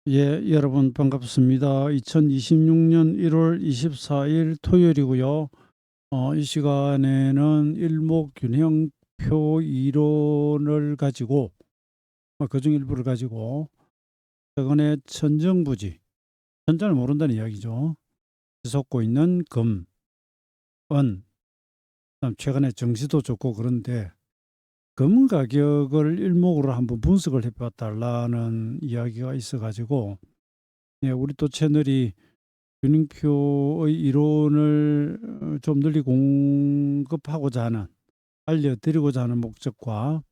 예, 여러분 반갑습니다. 2026년 1월 24일 토요일이고요. 이 시간에는 일목균형표 이론을 가지고 그중 일부를 가지고 최근에 천정부지, 천자를 모른다는 이야기죠. 치솟고 있는 금, 은, 그다음 최근에 정시도 좋고 그런데 금 가격을 일목으로 한번 분석을 해봤달라는 이야기가 있어가지고, 예, 우리 또 채널이 균형표의 이론을 좀 널리 공급하고자 하는, 알려드리고자 하는 목적과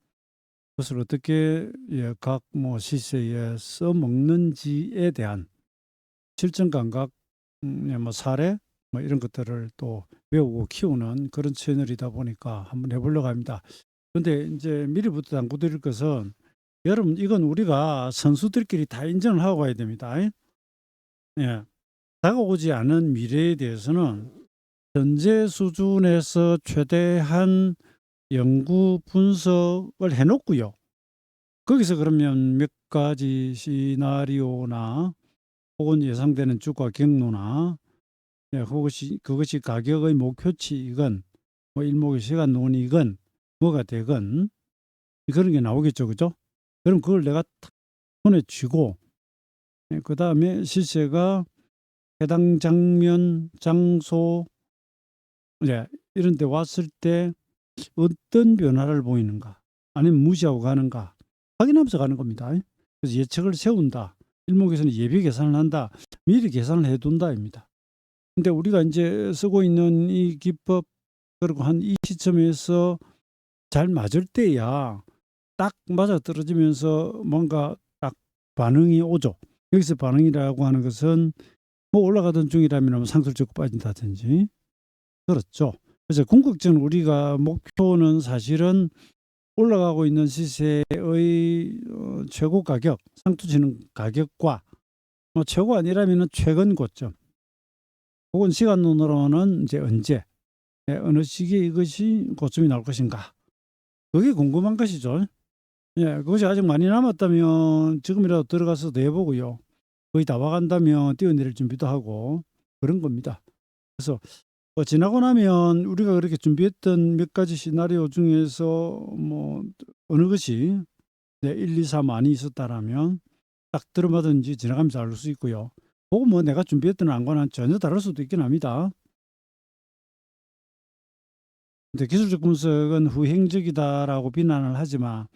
그것을 어떻게, 예, 각 시세에 써먹는지에 대한 실전 감각, 예, 사례 이런 것들을 또 배우고 키우는 그런 채널이다 보니까 한번 해보려고 합니다. 그런데 이제 미리부터 당부드릴 것은, 여러분, 이건 우리가 선수들끼리 다 인정을 하고 가야 됩니다. 예. 다가오지 않은 미래에 대해서는 현재 수준에서 최대한 연구 분석을 해 놓고요. 거기서 그러면 몇 가지 시나리오나 혹은 예상되는 주가 경로나, 예, 그것이 가격의 목표치이건 일목의 시간 논이건 뭐가 되건 그런 게 나오겠죠. 그죠? 그럼 그걸 내가 탁 손에 쥐고, 예, 그다음에 시세가 해당 장면, 장소, 예, 이런 데 왔을 때 어떤 변화를 보이는가, 아니면 무시하고 가는가 확인하면서 가는 겁니다. 그래서 예측을 세운다. 일목에서는 예비 계산을 한다. 미리 계산을 해 둔다입니다. 근데 우리가 이제 쓰고 있는 이 기법, 그리고 한 이 시점에서 잘 맞을 때야 딱 맞아떨어지면서 뭔가 딱 반응이 오죠. 여기서 반응이라고 하는 것은 올라가던 중이라면 상승을 찍고 빠진다든지, 그렇죠. 그래서 궁극적으로 우리가 목표는 사실은 올라가고 있는 시세의 최고 가격, 상투치는 가격과 최고 아니라면 최근 고점, 혹은 시간론으로는 이제 언제, 어느 시기에 이것이 고점이 나올 것인가. 그게 궁금한 것이죠. 예, 그것이 아직 많이 남았다면 지금이라도 들어가서 내보고요. 거의 다 와간다면 뛰어내릴 준비도 하고 그런 겁니다. 그래서 지나고 나면 우리가 그렇게 준비했던 몇 가지 시나리오 중에서 어느 것이 네, 1, 2, 3 많이 있었다라면 딱 들어마든지 지나가면서 알 수 있고요. 혹은 내가 준비했던 안과는 전혀 다를 수도 있긴 합니다. 근데 기술적 분석은 후행적이다라고 비난을 하지만,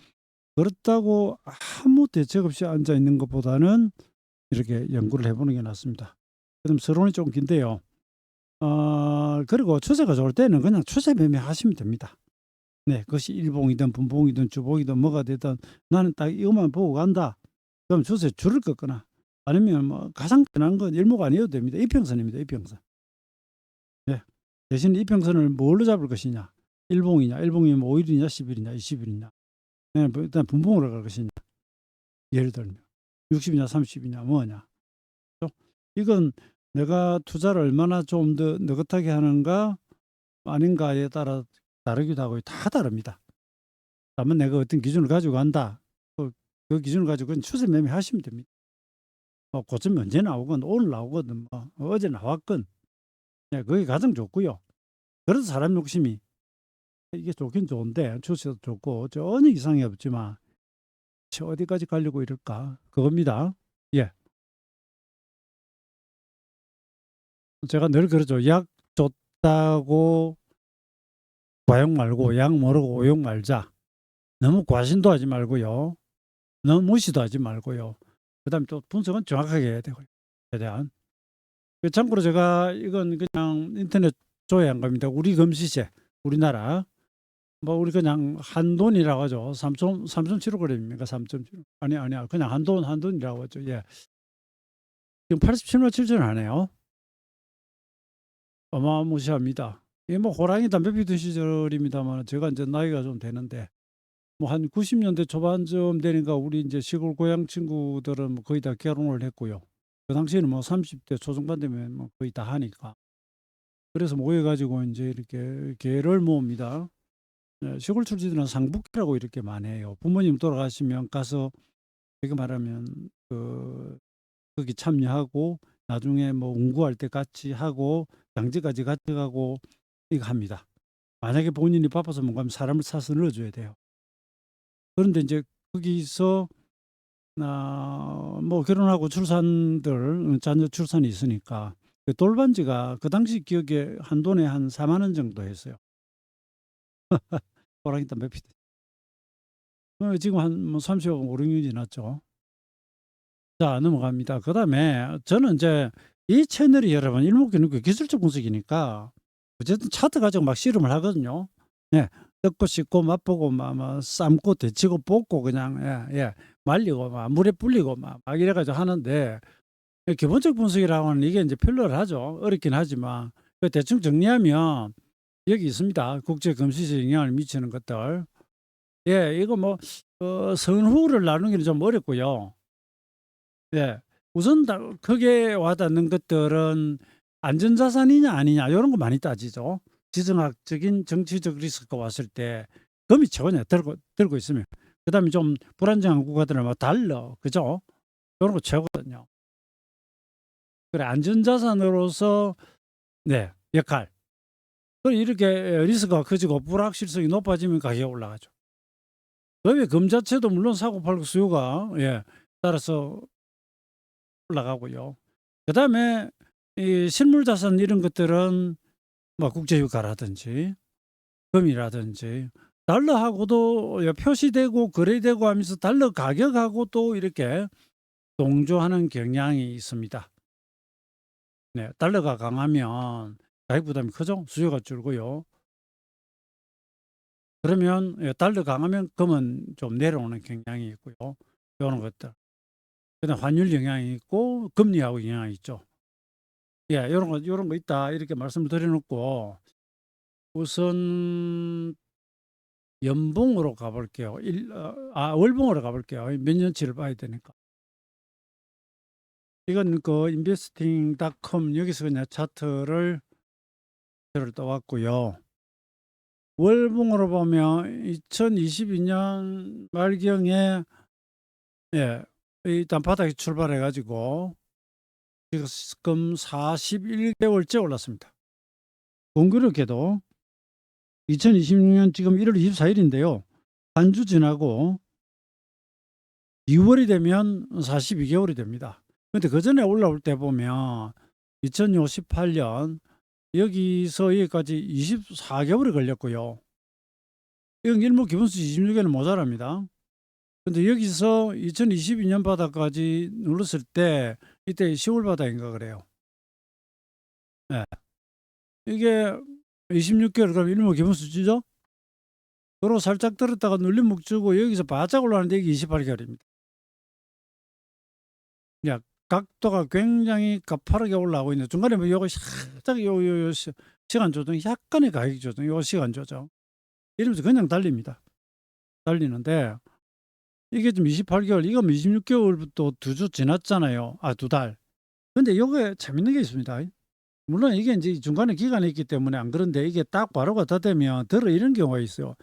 그렇다고 아무 대책 없이 앉아 있는 것보다는 이렇게 연구를 해보는 게 낫습니다. 그럼 서론이 좀 긴데요. 그리고 추세가 좋을 때는 그냥 추세 매매하시면 됩니다. 네, 그것이 일봉이든 분봉이든 주봉이든 뭐가 되든 나는 딱 이것만 보고 간다. 그럼 추세 줄을 긋거나, 아니면 가장 편한 건 일목 아니어도 됩니다. 이평선입니다. 이평선. 예. 대신 이평선을 뭘로 잡을 것이냐? 일봉이냐? 일봉이면 5일이냐, 10일이냐, 20일이냐? 예, 일단 분봉으로 갈 것이냐? 예를 들면 60이냐, 30이냐, 뭐냐? 그죠? 이건 내가 투자를 얼마나 좀 더 느긋하게 하는가 아닌가에 따라 다르기도 하고 다 다릅니다. 다만 내가 어떤 기준을 가지고 간다. 그 기준을 가지고 그냥 추세 매매하시면 됩니다. 고점이 언제 나오건 오늘 나오거든 어제 나왔건, 예, 그게 가장 좋고요. 그래도 사람 욕심이 이게 좋긴 좋은데 추세도 좋고 전혀 이상이 없지만 어디까지 가려고 이럴까 그겁니다. 예, 제가 늘 그러죠. 약 좋다고 과욕 말고 약 모르고 오욕 말자. 너무 과신도 하지 말고요. 너무 무시도 하지 말고요. 그다음에 또 분석은 정확하게 해야 되고요. 최대한. 참고로 제가 이건 그냥 인터넷 조회한 겁니다. 우리 금시세, 우리나라 우리 그냥 한돈이라고 하죠. 3.75g입니까? 3.7. 아니야. 그냥 한돈이라고 하죠. 예. 지금 87만 7천 하네요. 어마무시합니다. 이게 호랑이 담배 피던 시절입니다만 제가 이제 나이가 좀 되는데 한 90년대 초반쯤 되니까 우리 이제 시골 고향 친구들은 거의 다 결혼을 했고요. 그 당시에는 30대 초중반 되면 거의 다 하니까. 그래서 모여 가지고 이제 이렇게 개를 모읍니다. 네, 시골 출신들은 상북회라고 이렇게 많이 해요. 부모님 돌아가시면 가서, 이렇게 말하면 그 거기 참여하고 나중에 뭐 운구할 때 같이 하고 장지까지 가져가고 이거 합니다. 만약에 본인이 바빠서 못 가면 사람을 사서 넣어 줘야 돼요. 그런데 인제 거기서 뭐 결혼하고 출산들 자녀 출산이 있으니까 그 돌반지가 그 당시 기억에 한 돈에 한 40,000원 정도 했어요. 호랑이똥 몇 피트. 지금 한 뭐 30억 5-6년 지났죠. 자 넘어갑니다. 그다음에 저는 인제 이 채널이 여러분 일목요연구 기술적 분석이니까 어쨌든 차트 가지고 막 실험을 하거든요. 예. 뜯고 씻고 맛보고 막 삶고 데치고 볶고 그냥 말리고 막 물에 불리고 막 이래 가지고 하는데 기본적 분석이라고 하는 이게 인제 필요하죠. 어렵긴 하지만 그 대충 정리하면 여기 있습니다. 국제 금시에 영향을 미치는 것들. 이거 뭐 선후를 나누기는 좀 어렵고요. 우선 다 크게 와 닿는 것들은 안전자산이냐 아니냐 요런 거 많이 따지죠. 지정학적인 정치적 리스크가 왔을 때 금이 최고냐 들고 있으면. 그다음에 좀 불안정한 국가들은 뭐 달러 그죠? 요런 거 최고거든요. 그래 안전자산으로서 역할. 이렇게 리스크가 커지고 불확실성이 높아지면 가격이 올라가죠. 왜 금 자체도 물론 사고 팔고 수요가 따라서 올라가고요. 그다음에 이 실물 자산 이런 것들은 뭐 국제유가라든지 금이라든지 달러하고도 표시되고 거래되고 하면서 달러 가격하고도 이렇게 동조하는 경향이 있습니다. 달러가 강하면 가격 부담이 크죠. 수요가 줄고요. 그러면 달러 강하면 금은 좀 내려오는 경향이 있고요. 요런 것들. 그다음 환율 영향이 있고 금리하고 영향이 있죠. 요런 거 있다 이렇게 말씀을 드려 놓고 우선 연봉으로 가 볼게요. 월봉으로 가 볼게요. 몇 년치를 봐야 되니까. 이건 그 investing.com 여기서 그냥 차트를 떠 왔고요. 월봉으로 보면 2022년 말경에 일단 바닥에 출발해 가지고 지금 41개월째 올랐습니다. 공교롭게도 2026년 지금 1월 24일인데요. 한 주 지나고 2월이 되면 42개월이 됩니다. 근데 그전에 올라올 때 보면 2018년 여기서 여기까지 24개월이 걸렸고요. 이건 일목기본수 26개는 모자랍니다. 근데 여기서 2022년 바닥까지 눌렀을 때 이때 10월 바닥인가 그래요. 이게 26개월 그럼 일목기본수지죠? 도로 살짝 들었다가 눌림 묵주고 여기서 바짝 올라가는데 이게 28개월입니다. 각도가 굉장히 가파르게 올라가고 있는데 중간에 뭐 요거 살짝 요 시간 조정 약간의 가격 조정 요 시간 조정 이러면서 그냥 달립니다. 달리는데 이게 지금 28개월 이거 26개월부터 2주 지났잖아요. 2달. 근데 요게 재밌는 게 있습니다. 물론 이게 인제 중간에 기간이 있기 때문에 안 그런데 이게 딱 바로가 다 되면 이런 경우가 있어요.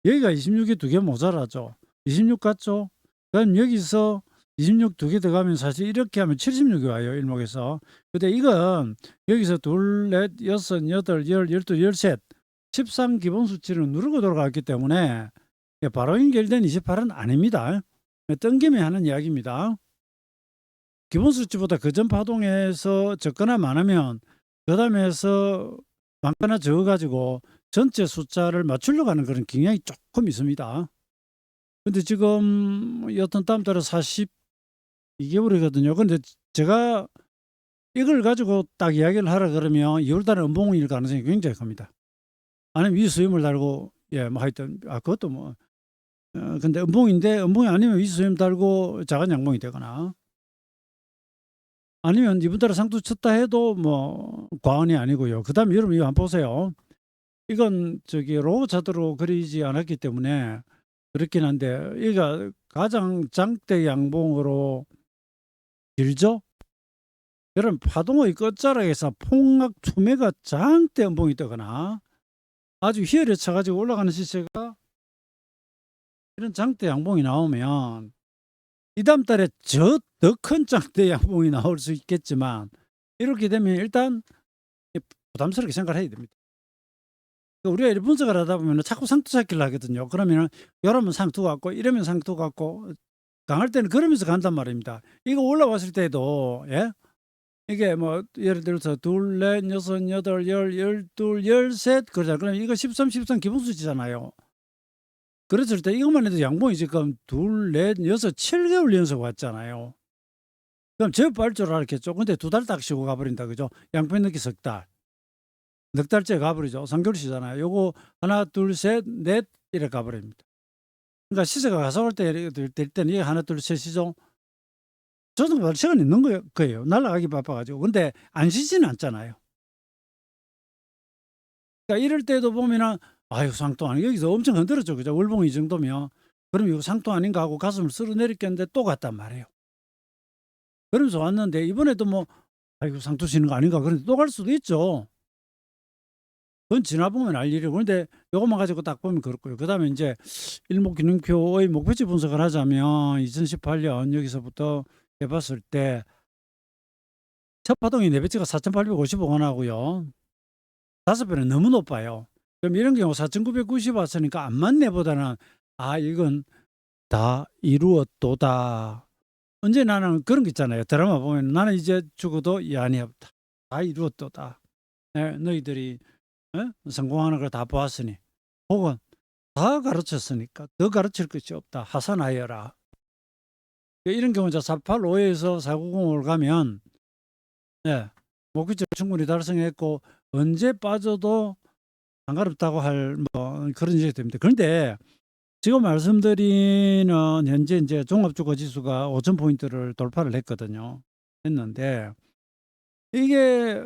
여기가 26이 2개 모자라죠. 26 같죠? 그럼 여기서 26 2개 더 가면 사실 이렇게 하면 76이 와요, 일목에서. 근데 이건 여기서 2, 4, 6, 8, 10, 12, 13 13 기본 수치를 누르고 돌아갔기 때문에 바로 연결된 28은 아닙니다. 뜬김에 하는 이야기입니다. 기본 수치보다 그전 파동에서 적거나 많으면 그다음에 해서 많거나 적어 가지고 전체 숫자를 맞추려고 하는 그런 경향이 조금 있습니다. 근데 지금 여튼 다음 달에 42개월이거든요. 근데 제가 이걸 가지고 딱 이야기를 하라 그러면 2월 달에 음봉일 가능성이 굉장히 큽니다. 아니면 위수염을 달고 뭐 하여튼 그것도 뭐 근데 음봉이 아니면 위수염 달고 작은 양봉이 되거나 아니면 이번 달에 상투 쳤다 해도 뭐 과언이 아니고요. 그다음에 여러분 이거 한번 보세요. 이건 로우 차트로 그리지 않았기 때문에 그렇긴 한데 여기가 가장 장대 양봉으로 길죠? 여러분 파동의 끝자락에서 폭락 투매가 장대 음봉이 뜨거나 아주 희열에 차가지고 올라가는 시세가 이런 장대 양봉이 나오면 이다음 달에 더 큰 장대 양봉이 나올 수 있겠지만 이렇게 되면 일단 부담스럽게 생각을 해야 됩니다. 우리가 이렇게 분석을 하다 보면 자꾸 상투 찾기를 하거든요. 그러면은 요러면 상투 같고 이러면 상투 같고 강할 때는 그러면서 간단 말입니다. 이거 올라왔을 때도 예? 이게 뭐 예를 들어서 둘, 넷, 여섯, 여덟, 열, 열둘, 열셋 그러잖아요. 그럼 이거 13, 13 기본수치잖아요. 그랬을 때 이것만 해도 양봉이 지금 둘, 넷, 여섯, 7개월 연속 왔잖아요. 그럼 제법 빨 줄 알았겠죠. 근데 2달 딱 쉬고 가버린다 그죠? 양평 늦게 석 달. 넉 달째 가버리죠. 3개월 쉬잖아요. 요거 하나, 둘, 셋, 넷 이렇게 가버립니다. 그러니까 시세가 가서올 때 될 때는 이게 하나, 둘, 셋이죠. 저도 별 시간이 있는 거예요. 날아가기 바빠 가지고. 근데 안 쉬지는 않잖아요. 그러니까 이럴 때도 보면은 '아유 상투 아니' 여기서 엄청 흔들었죠. 그죠? 월봉 이 정도면. '그럼 이거 상투 아닌가?' 하고 가슴을 쓸어내렸겠는데 또 갔단 말이에요. 그러면서 왔는데 이번에도 뭐 '아이고 상투 치는 거 아닌가?' 그런데 또 갈 수도 있죠. 그건 지나 보면 알 일이고. 그런데 요것만 가지고 딱 보면 그렇고요. 그다음에 인제 일목균형표의 목표치 분석을 하자면 2018년 여기서부터 해 봤을 때 첫 파동이 내배치가 4,855 나오고요. 5배는 너무 높아요. 그럼 이런 경우 4,990 왔으니까 안 맞네보다는 '아 이건 다 이루었도다.' 언제 나는 그런 거 있잖아요. 드라마 보면 '나는 이제 죽어도 이한이 없다. 다 이루었도다. 예 너희들이 성공하는 걸 다 보았으니.' 혹은 '다 가르쳤으니까 더 가르칠 것이 없다. 하산하여라.' 이런 경우 이제 485에서 490으로 가면 예 목표치를 충분히 달성했고 언제 빠져도 상관없다고 할 뭐 그런 얘기가 됩니다. 그런데 지금 말씀드리는 현재 인제 종합주가지수가 5,000 포인트를 돌파를 했거든요. 했는데 이게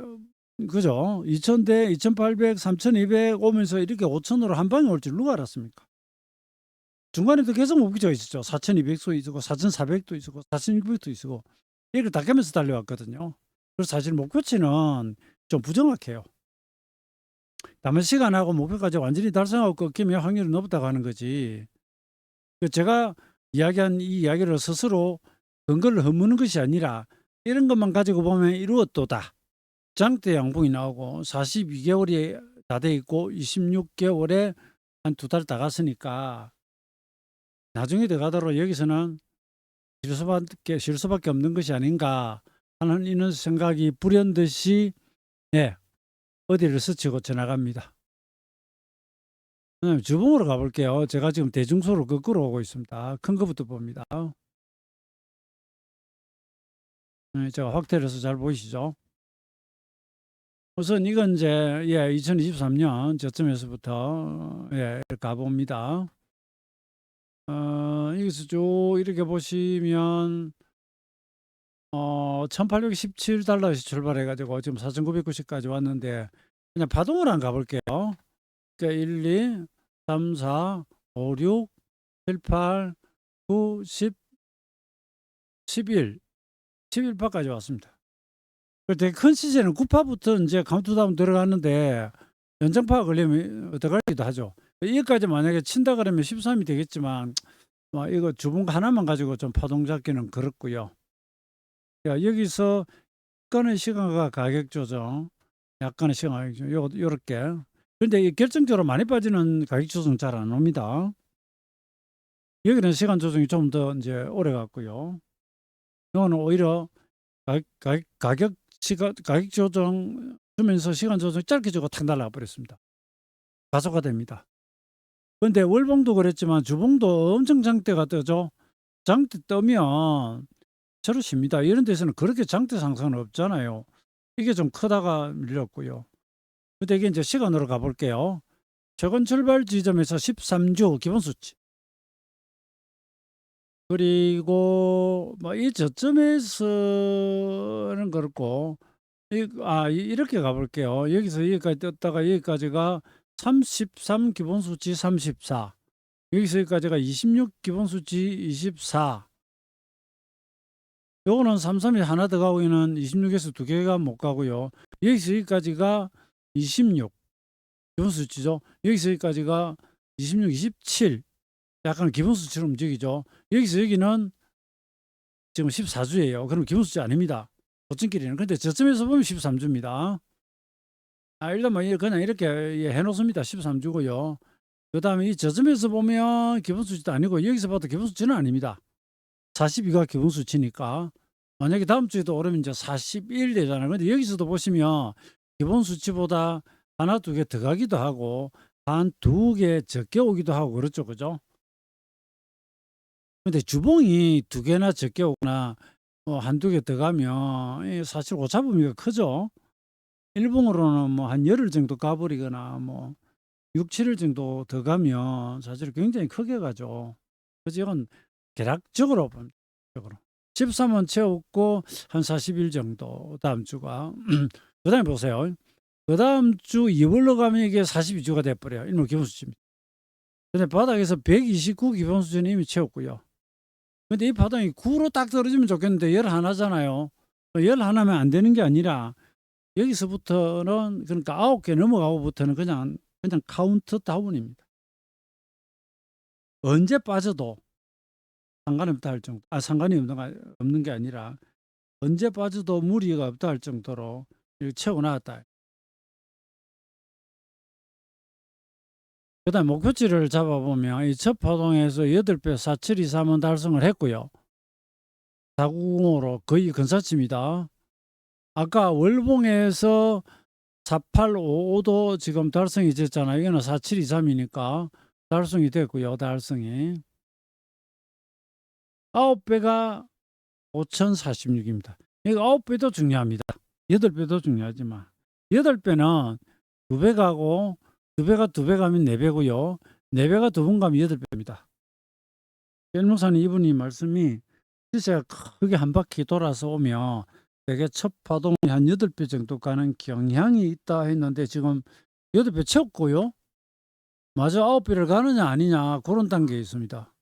그죠? 2,000대 2,800, 3,200 오면서 이렇게 5,000으로 한 방에 올 줄 누가 알았습니까? 중간에도 계속 목표치가 있었죠. 4,200도 있었고 4,400도 있었고 4,600도 있었고 이걸 다 깨면서 달려왔거든요. 그래서 사실 목표치는 좀 부정확해요. 남은 시간하고 목표까지 완전히 달성하고 꺾이면 확률이 높다고 하는 거지. 제가 이야기한 이 이야기를 스스로 근거를 허무는 것이 아니라 이런 것만 가지고 보면 이루었도다. 장대 양봉이 나오고 42개월이 다 돼 있고 26개월에 한 2달 다 갔으니까 나중에 들어가도록 여기서는 쉴 수밖에 없는 것이 아닌가 하는 이런 생각이 불현듯이 예, 어디를 스치고 지나갑니다. 주봉으로 가볼게요. 제가 지금 대중소로 거꾸로 오고 있습니다. 큰 거부터 봅니다. 제가 확대를 해서 잘 보이시죠? 우선 이건 이제 2023년 저쯤에서부터 가봅니다. 여기서 쭉 이렇게 보시면 1,817달러에서 출발해 가지고 지금 4,990까지 왔는데 그냥 파동으로 한번 가볼게요. 그러니까 1, 2, 3, 4, 5, 6, 7, 8, 9, 10, 11, 11파까지 왔습니다. 되게 큰 시세는 9파부터 인제 카운트다운 들어갔는데 연장파가 걸리면 어떡하기도 하죠. 여기까지 만약에 친다 그러면 13이 되겠지만 이거 주봉 하나만 가지고 좀 파동 잡기는 그렇고요. 여기서 약간의 시간과 가격 조정, 약간의 시간 가격 조정 요렇게. 근데 이 결정적으로 많이 빠지는 가격 조정 잘 안 옵니다. 여기는 시간 조정이 좀 더 인제 오래 갔고요. 요거는 오히려 가격 조정 주면서 시간 조정 짧게 주고 탁 날아가 버렸습니다. 가소가 됩니다. 근데 월봉도 그랬지만 주봉도 엄청 장대가 뜨죠. 장대 뜨면 저로 쉽니다. 이런 데서는 그렇게 장대 상승은 없잖아요. 이게 좀 크다가 밀렸고요. 근데 이게 인제 시간으로 가 볼게요. 최근 출발 지점에서 13주 기본 수치. 그리고 이 저점에서는 그렇고 이렇게 가 볼게요. 여기서 여기까지 떴다가 여기까지가 33 기본 수치 34. 여기서 여기까지가 26 기본 수치 24. 요거는 33이 하나 더 가고 있는 26에서 2개가 못 가고요. 여기서 여기까지가 26 기본 수치죠. 여기서 여기까지가 26, 27 약간 기본 수치로 움직이죠. 여기서 여기는 지금 14주예요. 그럼 기본수치 아닙니다. 고점끼리는. 근데 저점에서 보면 13주입니다. 일단 뭐 그냥 이렇게 해 놓습니다. 13주고요. 그다음에 이 저점에서 보면 기본수치도 아니고 여기서 봐도 기본수치는 아닙니다. 42가 기본수치니까. 만약에 다음 주에도 오르면 이제 41 되잖아요. 근데 여기서도 보시면 기본수치보다 하나, 두 개 더 가기도 하고 한 두 개 적게 오기도 하고 그렇죠. 그죠? 근데 주봉이 두 개나 적게 오거나 한두 개 더 가면 사실 오차범위가 크죠. 일봉으로는 뭐 한 열흘 정도 가버리거나 뭐 6, 7일 정도 더 가면 사실 굉장히 크게 가죠. 그래서 이건 계략적으로 봅니다. 적으로. 13원 채웠고 한 40일 정도 다음 주가. 그다음에 보세요. 그다음 주 2월로 가면 이게 42주가 돼 버려요. 일본 기본수치입니다. 근데 바닥에서 129 기본수치는 이미 채웠고요. 근데 이 바닥이 9로 딱 떨어지면 좋겠는데 11잖아요. 11하면 안 되는 게 아니라 여기서부터는 그러니까 9개 넘어가고부터는 그냥 카운트 다운입니다. 언제 빠져도 상관이 없다 할 정도. 상관이 없는 게 아니라 언제 빠져도 무리가 없다 할 정도로 이렇게 채워놨다. 그다음 목표치를 잡아보면 이 첫 파동에서 8배 4723은 달성을 했고요. 4990으로 거의 근사치입니다. 아까 월봉에서 4855도 지금 달성이 됐잖아요. 이거는 4723이니까 달성이 됐고요. 달성이 9배가 5046입니다. 이거 9배도 중요합니다. 8배도 중요하지만 8배는 2배 가고 2배가 2배 가면 4배고요. 4배가 2번 가면 8배입니다. 일목사님 이분이 말씀이 시세가 크게 한 바퀴 돌아서 오면 대개 첫 파동이 한 8배 정도 가는 경향이 있다 했는데 지금 8배 채웠고요. 마저 9배를 가느냐 아니냐 그런 단계에 있습니다.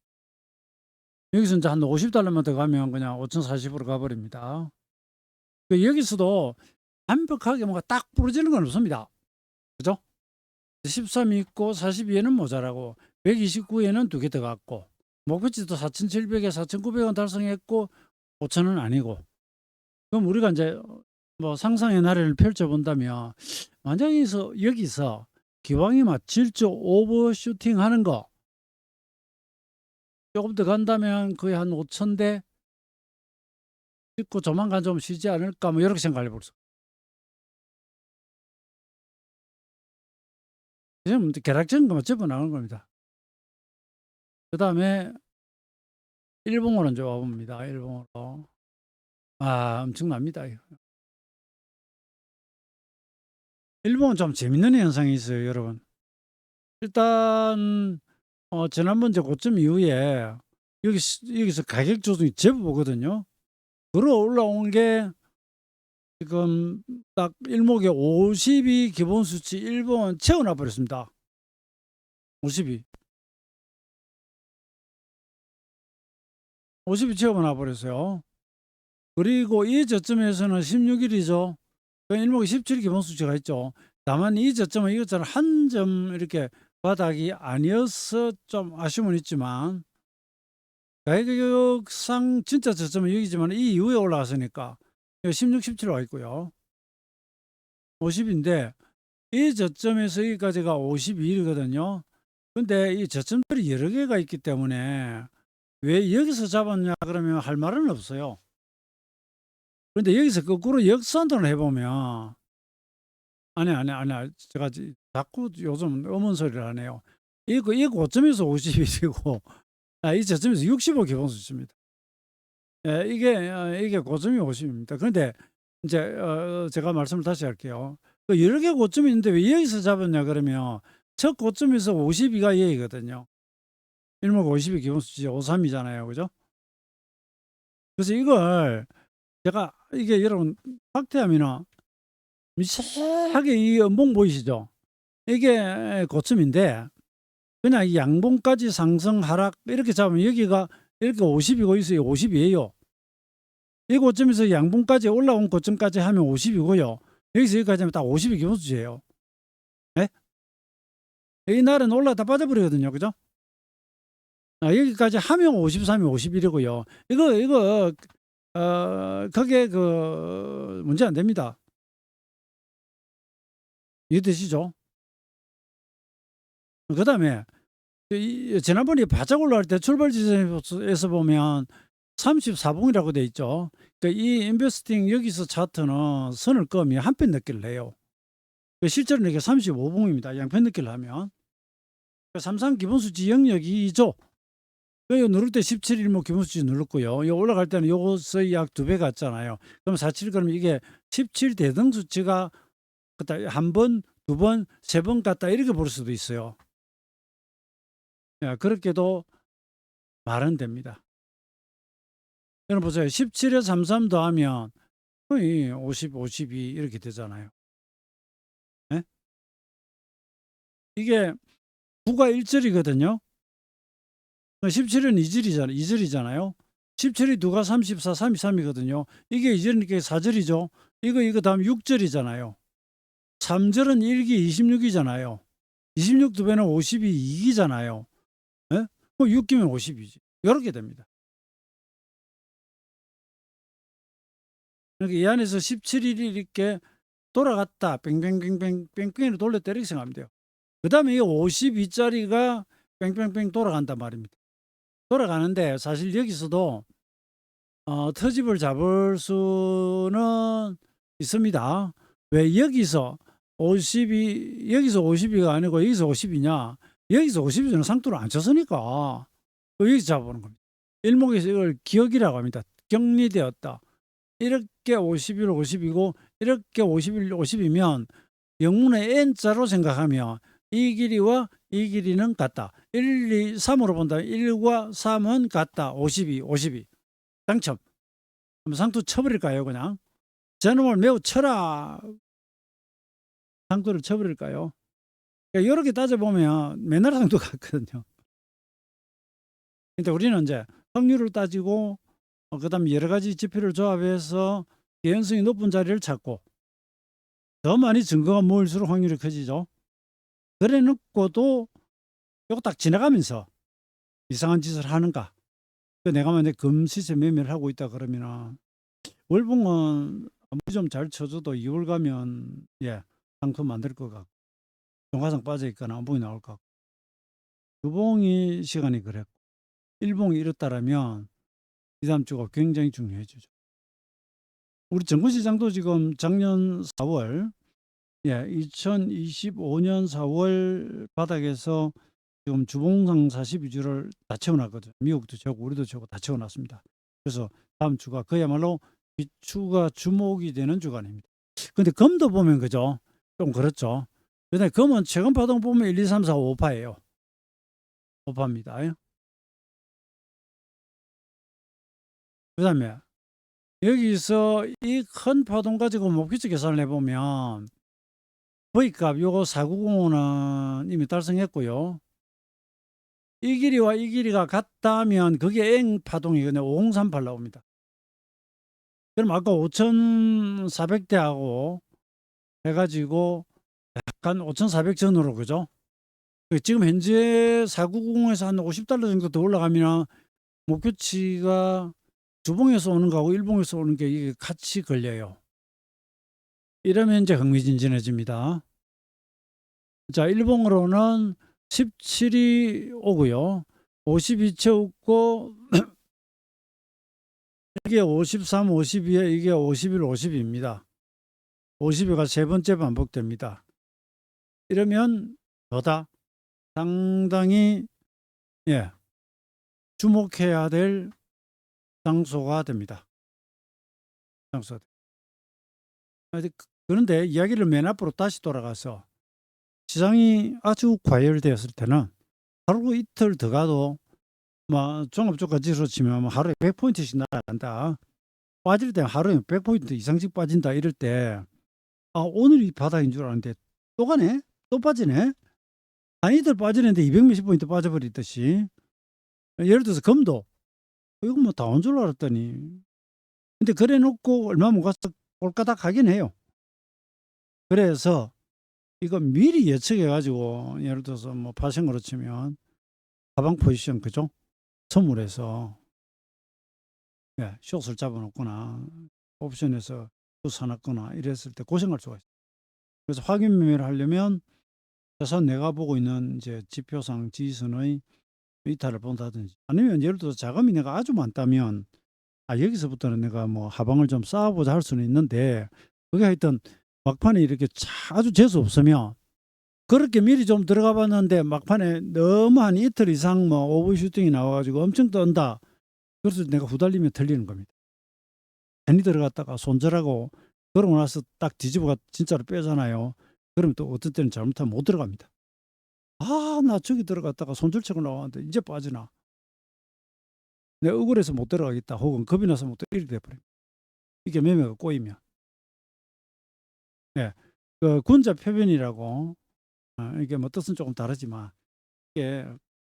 여기서 이제 한 50달러만 더 가면 그냥 5040으로 가버립니다. 여기서도 완벽하게 뭔가 딱 부러지는 건 없습니다. 그죠? 13이 있고 42에는 모자라고 129에는 2개 더 갔고 목표치도 4,700에 4,900원 달성했고 5,000원 아니고 그럼 우리가 이제 뭐 상상의 나래를 펼쳐본다면 만약에 여기서 기왕이 막 질주 오버슈팅 하는 거 조금 더 간다면 거의 한 5,000대 찍고 조만간 좀 쉬지 않을까 뭐 이렇게 생각해 볼 수. 지금 계략적인 것만 접어나가는 겁니다. 그 다음에 일봉으로 이제 와봅니다. 일봉으로. 엄청납니다. 일봉은 좀 재밌는 현상이 있어요, 여러분. 일단 지난번 고점 이후에 여기서 가격 조정이 제법 오거든요. 들어 올라온 게 지금 딱 일목에 50이 기본 수치 일본 채워놔 버렸습니다. 50이 채워놔 버렸어요. 그리고 이 저점에서는 16일이죠. 일목에 17 기본 수치가 있죠. 다만 이 저점은 이것처럼 한 점 이렇게 바닥이 아니어서 좀 아쉬움은 있지만 가격상 진짜 저점은 여기지만 이 이후에 올라왔으니까 16, 17 와 있고요. 50인데 이 저점에서 여기까지가 52이거든요. 근데 이 저점들이 여러 개가 있기 때문에 왜 여기서 잡았냐 그러면 할 말은 없어요. 근데 여기서 거꾸로 역산전을 해보면 아니 제가 자꾸 요즘 어문 소리를 하네요. 이 고점에서 50이고 이 저점에서 65 기본수치입니다. 이게 고점이 50입니다. 그런데 이제 제가 말씀을 다시 할게요. 여러 개 고점이 있는데 왜 여기서 잡았냐 그러면 첫 고점에서 52가 여기거든요. 일목 50이 기본수치 53이잖아요. 그죠? 그래서 이걸 제가 이게 여러분 확대하면 미세하게 이 연봉 보이시죠? 이게 고점인데 그냥 이 양봉까지 상승 하락 이렇게 잡으면 여기가 이렇게 50이고 있어요. 50이에요. 이 고점에서 양봉까지 올라온 고점까지 하면 50이고요. 여기서 여기까지 하면 딱 50이 기본수치예요. 예? 이 날은 올라다 빠져버리거든요. 그죠? 여기까지 하면 53이 51이고요. 이거 그게 문제 안 됩니다. 이해되시죠? 그다음에 지난번에 바짝 올라갈 때 출발 지점에서 보면 34봉이라고 돼 있죠. 그러니까 이 인베스팅 여기서 차트는 선을 그으면 한 편 넣기를 해요. 실제로는 이게 35봉입니다. 양편 넣기를 하면. 삼성 기본수치 영역이죠. 이거 누를 때 17일목 기본수치 눌렀고요. 이거 올라갈 때는 요것의 약 2배 같잖아요. 그럼 47 그러면 이게 17 대등 수치가 한 번, 두 번, 세 번 갔다 이렇게 볼 수도 있어요. 그렇게도 말은 됩니다. 여러분 보세요. 17에 33 더하면 거의 50, 52 이렇게 되잖아요. 예? 이게 9가 1절이거든요. 17은 2절이잖아요. 17이 2가 34, 33이거든요. 이게 2절이니까 4절이죠. 이거 다음 6절이잖아요. 3절은 1기 26이잖아요. 26 두 배는 52 2기잖아요. 예? 6기면 52지. 이렇게 됩니다. 그러니까 이 안에서 17일이 이렇게 돌아갔다. 뺑뺑뺑뺑 뺑뺑이를 돌렸다 이렇게 생각하면 돼요. 그다음에 이 52짜리가 뺑뺑뺑 돌아간단 말입니다. 돌아가는데 사실 여기서도 트집을 잡을 수는 있습니다. 왜 여기서 52가 아니고 여기서 50이냐? 여기서 50이면 상투를 안 쳤으니까 여기서 잡아보는 겁니다. 일목에서 이걸 기억이라고 합니다. 격리되었다. 이렇게 51, 50이고 이렇게 51, 50이면 영문의 n자로 생각하면 이 길이와 이 길이는 같다. 1, 2, 3으로 본다. 1과 3은 같다. 52, 52. 당첨. 그럼 상투 쳐버릴까요, 그냥? 저놈을 매우 쳐라. 상투를 쳐버릴까요? 그러니까 이렇게 따져보면 맨날 상투 같거든요. 근데 우리는 이제 확률을 따지고, 그 다음에 여러 가지 지표를 조합해서 개연성이 높은 자리를 찾고, 더 많이 증거가 모일수록 확률이 커지죠. 그래 놓고도 이거 딱 지나가면서 이상한 짓을 하는가? 내가 만약에 금시세 매매를 하고 있다 그러면은 월봉은 아무리 좀 잘 쳐줘도 2월 가면 상품 만들 것 같고 종가상 빠져 있거나 안봉이 나올 것 같고 주봉이 시간이 그랬고 일봉이 이렇다라면 이 다음 주가 굉장히 중요해지죠. 우리 증권시장도 지금 작년 4월 2025년 4월 바닥에서 지금 주봉상 42주를 다 채워놨거든요. 미국도 채우고 우리도 채우고 다 채워놨습니다. 그래서 다음 주가 그야말로 비추가 주목이 되는 주간입니다. 근데 금도 보면 그죠? 좀 그렇죠. 근데 금은 최근 파동 보면 1, 2, 3, 4, 5파예요. 5파입니다. 그 다음에 여기서 이 큰 파동 가지고 목표치 계산을 해보면 V값 요거 4905는 이미 달성했고요. 이 길이와 이 길이가 같다면 그게 N파동이거든요. 5038 나옵니다. 그럼 아까 5400대하고 해가지고 약간 5400 전후로 그죠? 지금 현재 4990에서 한 $50 정도 더 올라가면 목표치가 주봉에서 오는 거하고 일봉에서 오는 게 이게 같이 걸려요. 이러면 이제 흥미진진해집니다. 자, 일봉으로는 17이 오고요. 52 채웠고 이게 53, 52에 이게 51, 50입니다. 52가 세 번째 반복됩니다. 이러면 더다 상당히 주목해야 될 장소가 됩니다. 그런데 이야기를 맨 앞으로 다시 돌아가서 시장이 아주 과열되었을 때는 하루 이틀 더 가도 종합주가 지수로 치면 하루에 100포인트씩 날아간다. 빠질 때 하루에 100포인트 이상씩 빠진다 이럴 때 오늘이 바닥인 줄 알았는데 또 가네? 또 빠지네? 한 이틀 빠지는데 200몇십 포인트 빠져버리듯이 예를 들어서 금도 이거 다 온 줄 알았더니 근데 그래 놓고 얼마 못 가서 꼴까닥 하긴 해요. 그래서 이거 미리 예측해 가지고 예를 들어서 파생으로 치면 하방 포지션 그죠? 선물해서 숏을 잡아놓거나 옵션에서 또 사놨거나 이랬을 때 고생할 수가 있어요. 그래서 확인 매매를 하려면 최소한 내가 보고 있는 이제 지표상 지수의 이탈을 본다든지, 아니면 예를 들어서 자금이 내가 아주 많다면 여기서부터는 내가 뭐 하방을 좀 쌓아보자 할 수는 있는데, 그게 하여튼 막판에 이렇게 아주 재수 없으면 그렇게 미리 좀 들어가 봤는데 막판에 너무 한 이틀 이상 뭐 오버슈팅이 나와가지고 엄청 떤다. 그래서 내가 후달리면 틀리는 겁니다. 괜히 들어갔다가 손절하고 그러고 나서 딱 뒤집어가 진짜로 빼잖아요. 그러면 또 어떤 때는 잘못하면 못 들어갑니다. 나 저기 들어갔다가 손절치고 나왔는데 이제 빠지나. 내가 억울해서 못 들어가겠다. 혹은 겁이 나서 못 들어가. 이렇게 돼버립니다. 이게 매매가 꼬이면. 예. 그 군자 표변이라고, 이게 뭐 뜻은 조금 다르지만, 이게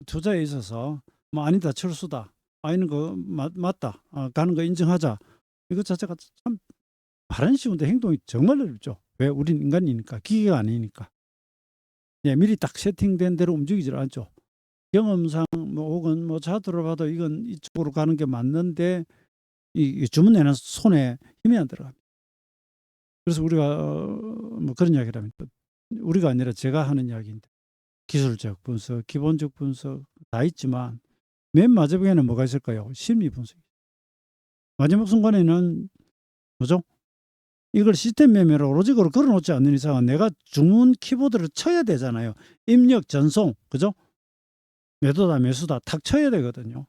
투자에 있어서 뭐 아니다, 철수다, 아니는 거 맞다, 가는 거 인정하자. 이것 자체가 참 말은 쉬운데 행동이 정말 어렵죠. 왜? 우린 인간이니까, 기계가 아니니까. 미리 딱 세팅된 대로 움직이질 않죠. 경험상 뭐 혹은 뭐 자료로 봐도 이건 이쪽으로 가는 게 맞는데 이 주문에는 손에 힘이 안 들어갑니다. 그래서 우리가 뭐 그런 이야기를 합니다. 우리가 아니라 제가 하는 이야기인데, 기술적 분석, 기본적 분석 다 있지만 맨 마지막에는 뭐가 있을까요? 심리 분석. 마지막 순간에는 뭐죠? 이걸 시스템 매매로 로직으로 걸어놓지 않는 이상은 내가 주문 키보드를 쳐야 되잖아요. 입력, 전송, 그죠? 매도다, 매수다 탁 쳐야 되거든요.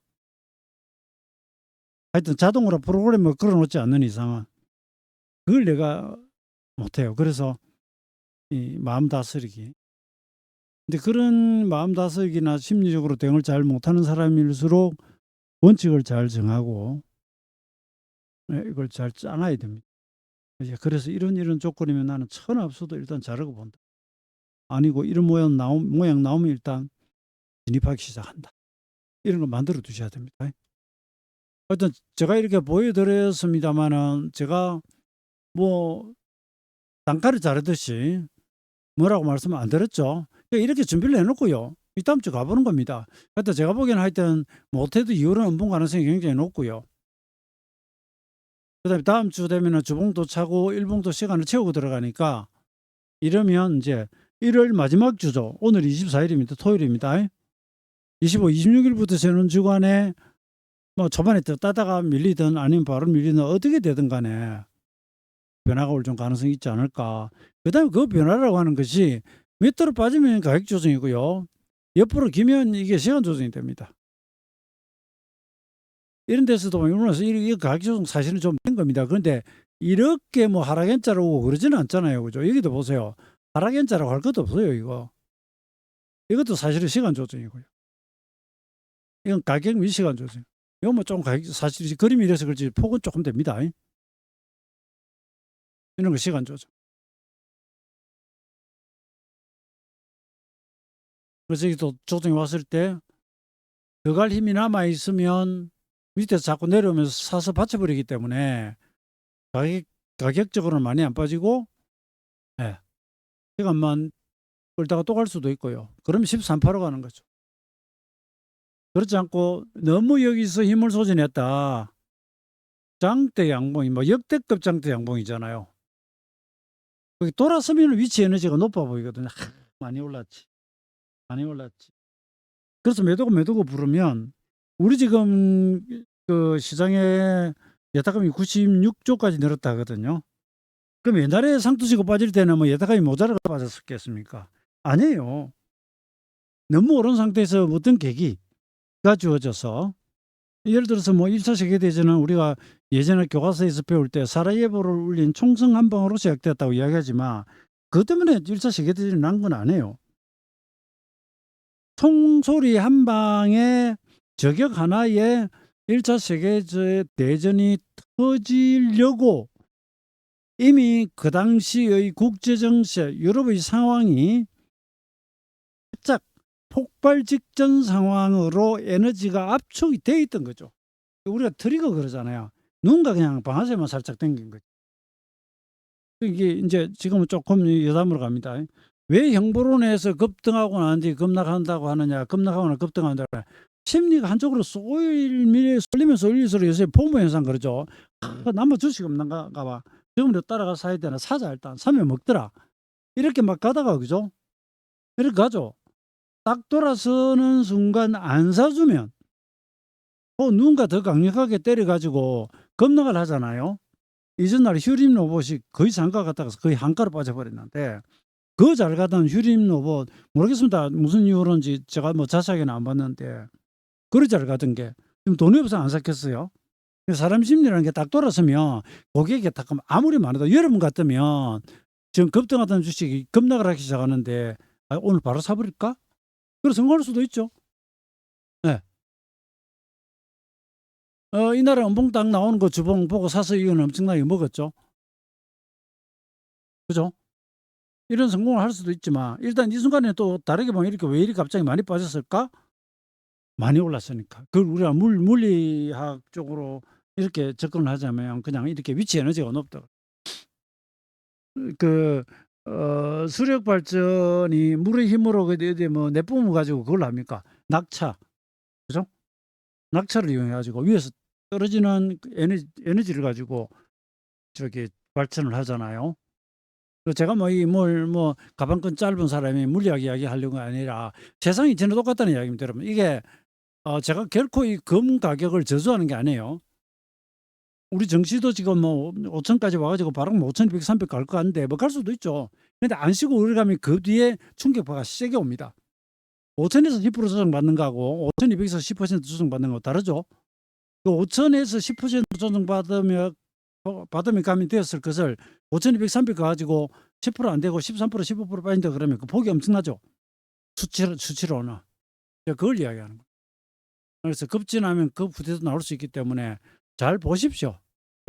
하여튼 자동으로 프로그램을 걸어놓지 않는 이상은 그걸 내가 못해요. 그래서 이 마음 다스리기. 근데 그런 마음 다스리기나 심리적으로 대응을 잘 못하는 사람일수록 원칙을 잘 정하고 이걸 잘 짜놔야 됩니다. 그래서 이런 조건이면 나는 천하 없어도 일단 자르고 본다. 아니고 이런 모양 나오면 일단 진입하기 시작한다. 이런 걸 만들어 두셔야 됩니다. 하여튼 제가 이렇게 보여드렸습니다마는, 제가 뭐 단가를 자르듯이 뭐라고 말씀 안 드렸죠. 이렇게 준비를 해놓고요, 이 다음 주 가보는 겁니다. 하여튼 제가 보기에는 하여튼 못해도 이후로는 음봉 가능성이 굉장히 높고요. 그다음에 다음 주 되면은 주봉도 차고 일봉도 시간을 채우고 들어가니까, 이러면 이제 1월 마지막 주죠. 오늘 24일입니다. 토요일입니다. 25, 26일부터 세는 주간에 뭐 초반에 따다가 밀리든 아니면 바로 밀리든 어떻게 되든 간에 변화가 올 좀 가능성이 있지 않을까. 그다음에 그 변화라고 하는 것이 밑으로 빠지면 가격 조정이고요, 옆으로 기면 이게 시간 조정이 됩니다. 이런 데서도 일어나서 이 가격 조정 사실은 좀 된 겁니다. 그런데 이렇게 뭐 하락연자로 오고 그러지는 않잖아요. 그죠? 여기도 보세요. 하락연자라고 할 것도 없어요, 이거. 이것도 사실은 시간 조정이고요. 이건 가격 및 시간 조정. 이건 뭐 좀 가격, 사실 그림이 이래서 그렇지 폭은 조금 됩니다. 이런 거 시간 조정. 그래서 여기 또 조정이 왔을 때 더 갈 힘이 남아 있으면 밑에서 자꾸 내려오면서 사서 받쳐버리기 때문에 가격적으로는 많이 안 빠지고, 시간만 끌다가 또 갈 수도 있고요. 그러면 13%로 가는 거죠. 그렇지 않고 너무 여기서 힘을 소진했다. 장대 양봉이 뭐 역대급 장대 양봉이잖아요. 거기 돌아서면 위치 에너지가 높아 보이거든요. 많이 올랐지. 많이 올랐지. 그래서 매도고 부르면, 우리 지금 그 시장에 예탁금이 96조까지 늘었다 하거든요. 그럼 옛날에 상투시고 빠질 때는 뭐 예탁금이 모자라서 빠졌었겠습니까? 아니에요. 너무 오른 상태에서 어떤 계기가 주어져서, 예를 들어서 뭐 1차 세계대전은 우리가 예전에 교과서에서 배울 때 사라예보를 울린 총성 한 방으로 시작되었다고 이야기하지만, 그것 때문에 1차 세계대전이 난 건 아니에요. 총소리 한 방에 저격 하나에 1차 세계대전이 터지려고 이미 그 당시의 국제정세, 유럽의 상황이 살짝 폭발 직전 상황으로 에너지가 압축이 돼 있던 거죠. 우리가 트리거 그러잖아요. 누군가 그냥 방아쇠만 살짝 당긴 거죠. 이게 이제 지금은 조금 여담으로 갑니다. 왜 형보론에서 급등하고 난 뒤 급락한다고 하느냐, 급락하거나 급등한다. 심리가 한쪽으로 쏠리면서 올릴수록 요새 포모 현상 그러죠. '나뭐 주식 없는가 봐. 저금리 따라가서 사야 되나? 사자 일단. 사면 먹더라.' 이렇게 막 가다가 그죠? 이렇게 가죠. 딱 돌아서는 순간 안 사주면 누군가 더 강력하게 때려 가지고 급락을 하잖아요. 이전날에 휴림 로봇이 거의 장가 갔다가 거의 한가로 빠져버렸는데 그 잘 가던 휴림 로봇 모르겠습니다. 무슨 이유로인지 제가 뭐 자세하게는 안 봤는데 그리 잘 가던 게 지금 돈이 없어서 안 샀겠어요? 사람 심리라는 게 딱 돌아서면 고객이 딱 아무리 많아도 여러분 같으면 지금 급등하던 주식이 급락을 하기 시작하는데 '아 오늘 바로 사 버릴까?' 그래서 성공할 수도 있죠. 네. 이날에 연봉 딱 나오는 거 주봉 보고 사서 이건 엄청나게 먹었죠. 그죠? 이런 성공을 할 수도 있지만 일단 이 순간에 또 다르게 보면 이렇게 '왜 이리 갑자기 많이 빠졌을까?' 많이 올랐으니까. 그걸 우리가 물리학 적으로 이렇게 접근을 하자면 그냥 이렇게 위치 에너지가 높다. 그 수력 발전이 물의 힘으로 어디 뭐 내뿜어 가지고 그걸로 합니까? 낙차. 그죠? 낙차를 이용해 가지고 위에서 떨어지는 그 에너지를 가지고 저기 발전을 하잖아요. 제가 뭐 이 뭐 가방끈 짧은 사람이 물리학 이야기하려고 아니라 세상이 전혀 똑같다는 이야기입니다 여러분. 이게 제가 결코 이 금 가격을 저주하는 게 아니에요. 우리 정시도 지금 뭐 5천 까지 와 가지고 바로 5,200, 300 갈 것 같은데 뭐 갈 수도 있죠. 근데 안 쉬고 오래 가면 그 뒤에 충격파가 세게 옵니다. 5,000 에서 10% 조정받는 거하고 5,200 에서 10% 조정받는 거하고 다르죠. 그 5,000 에서 10% 조정받으면 감이 되었을 것을 5,200, 300 가 가지고 10% 안 되고 13% 15% 빠진다 그러면 그 폭이 엄청나죠. 수치로는. 그걸 이야기하는 거예요. 그래서 급진하면 급후퇴도 나올 수 있기 때문에 잘 보십시오.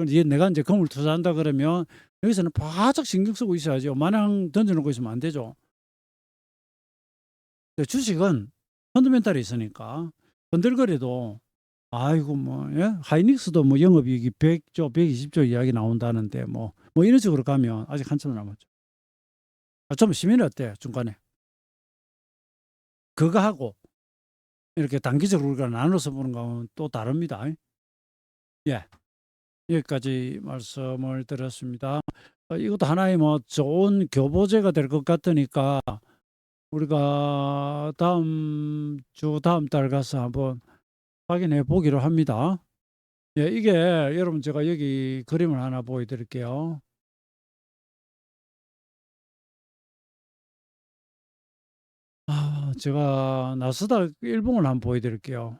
이제 내가 인제 금을 투자한다 그러면 여기서는 바짝 신경 쓰고 있어야죠. 마냥 던져 놓고 있으면 안 되죠. 주식은 펀더멘탈이 있으니까 건들거려도 아이고 뭐 예? 하이닉스도 뭐 영업이익이 100조 120조 이야기 나온다는데 뭐 이런 식으로 가면 아직 한참 남았죠. 좀 시민이 어때요 중간에? 그거 하고 이렇게 단기적으로 우리가 나눠서 보는 거하고는 또 다릅니다. 예. 여기까지 말씀을 드렸습니다. 이것도 하나의 뭐 좋은 교보제가 될 것 같으니까 우리가 다음 주 다음 달 가서 한번 확인해 보기로 합니다. 예, 이게 여러분 제가 여기 그림을 하나 보여 드릴게요. 제가 나스닥 일봉을 한번 보여 드릴게요.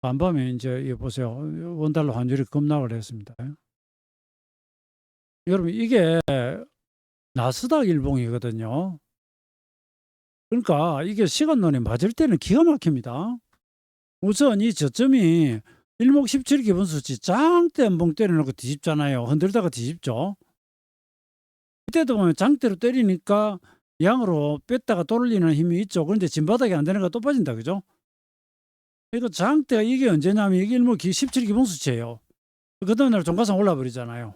간밤에 인제 이 보세요. 원달러 환율이 급락을 했습니다. 여러분 이게 나스닥 일봉이거든요. 그러니까 이게 시간론이 맞을 때는 기가 막힙니다. 우선 이 저점이 일목17 기본수치 장대 연봉 때려 놓고 뒤집잖아요. 흔들다가 뒤집죠. 이때도 보면 장대로 때리니까 양으로 뺐다가 돌리는 힘이 있죠. 그런데 진바닥이 안 되니까 또 빠진다. 그죠? 이거 장대가 이게 언제냐면 이게 일목17 기본수치예요. 그다음 날 종가상 올라 버리잖아요.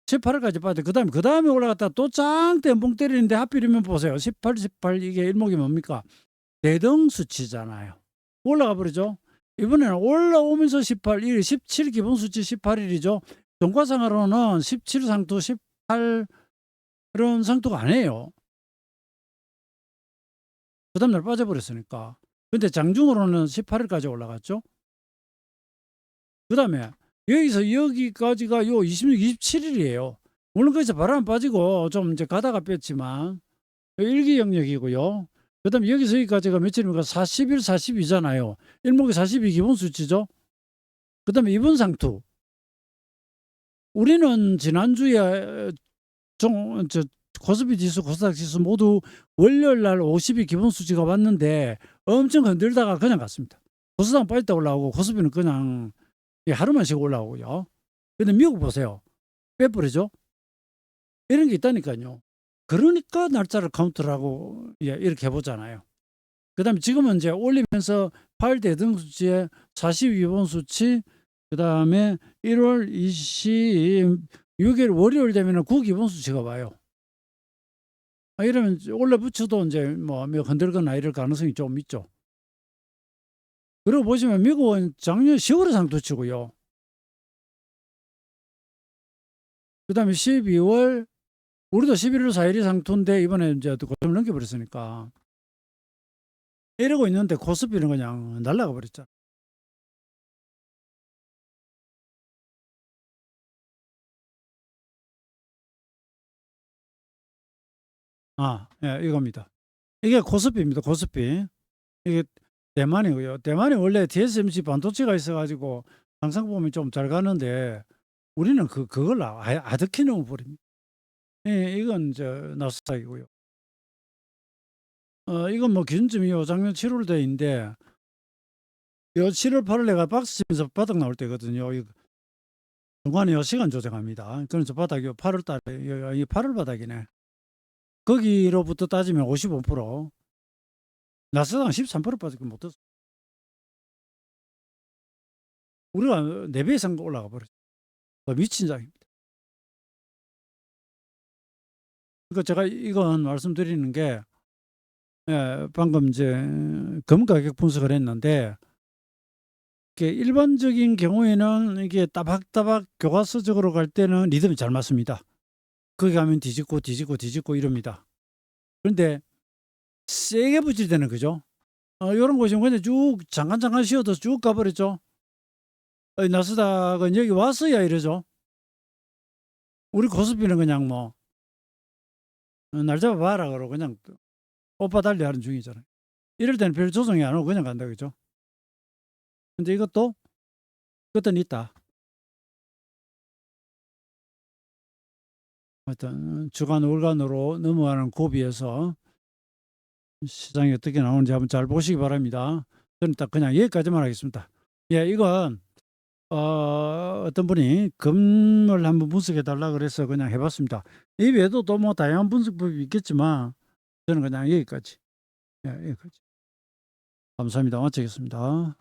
18일까지 빠져. 그다음에 올라갔다가 또 장대 연봉 때리는데 하필이면 보세요. 18, 18 이게 일목이 뭡니까? 대등 수치잖아요. 올라가 버리죠. 이번에는 올라오면서 18일 17 기본 수치 18일이죠. 종가상으로는 17 상투 18 이런 상투가 아니에요. 그다음 날 빠져버렸으니까. 근데 장중으로는 18일까지 올라갔죠. 그다음에 여기서 여기까지가 요 26, 27일이에요. 물론 거기서 바람 빠지고 좀 이제 가다가 뺐지만 일기 영역이고요. 그다음에 여기서 여기까지가 며칠입니까? 40일, 42잖아요. 일목이 42 기본 수치죠. 그다음에 이번 상투. 우리는 지난주에 코스피 지수, 코스닥 지수 모두 월요일 날 50이 기본 수치가 왔는데 엄청 흔들다가 그냥 갔습니다. 코스닥은 빠졌다 올라오고 코스피는 그냥 하루만 쉬고 올라오고요. 근데 미국 보세요. 빼버리죠. 이런 게 있다니까요. 그러니까 날짜를 카운트를 하고 이렇게 해 보잖아요. 그다음에 지금은 이제 올리면서 8 대등 수치에 42번 수치 그다음에 1월 26일 월요일 되면은 9 기본 수치가 와요. 이러면 올려 붙여도 인제 뭐 흔들거나 이럴 가능성이 좀 있죠. 그리고 보시면 미국은 작년 10월에 상투치고요. 그다음에 12월 우리도 11월 4일이 상투인데 이번에 이제 고점을 넘겨버렸으니까 이러고 있는데 코스피는 그냥 날아가 버렸잖아. 예, 이겁니다. 이게 코스피입니다. 코스피. 이게 대만이고요. 대만이 원래 TSMC 반도체가 있어가지고 항상 보면 좀 잘 가는데 우리는 그걸 아예 아득히 넣어버립니다. 예, 이건 나스닥이고요. 이건 뭐 기준점이요. 작년 7월대인데 요 7월 8월 내가 박스 치면서 바닥 나올 때거든요. 중간에 요 시간 조정합니다. 그래서 바닥이 8월 달에 이 8월 바닥이네. 거기로부터 따지면 55%, 나스닥은 13% 빠지고 못 떴어. 우리가 4배 이상 올라가 버렸어. 미친 장입니다. 그러니까 제가 이건 말씀드리는 게 방금 이제 금 가격 분석을 했는데 이게 일반적인 경우에는 이게 따박따박 교과서적으로 갈 때는 리듬이 잘 맞습니다. 거기 가면 뒤집고 이럽니다. 그런데 세게 붙일 때는 그죠? 요런 곳이면 그냥 쭉 잠깐 쉬어도 쭉 가버렸죠. 나스닥은 여기 왔어야 이러죠. 우리 코스피는 그냥 뭐 날 잡아봐라 그러고 그냥 오빠 달리 하는 중이잖아요. 이럴 때는 별 조정이 안 오고 그냥 간다 그죠? 근데 이것도 끝은 있다. 하여튼 주간 월간으로 넘어가는 고비에서 시장이 어떻게 나오는지 한번 잘 보시기 바랍니다. 저는 딱 그냥 여기까지만 하겠습니다. 예, 이건 어떤 분이 금을 한번 분석해 달라 그래서 그냥 해봤습니다. 이 외에도 또 뭐 다양한 분석법이 있겠지만 저는 그냥 여기까지. 예, 여기까지. 감사합니다. 마치겠습니다.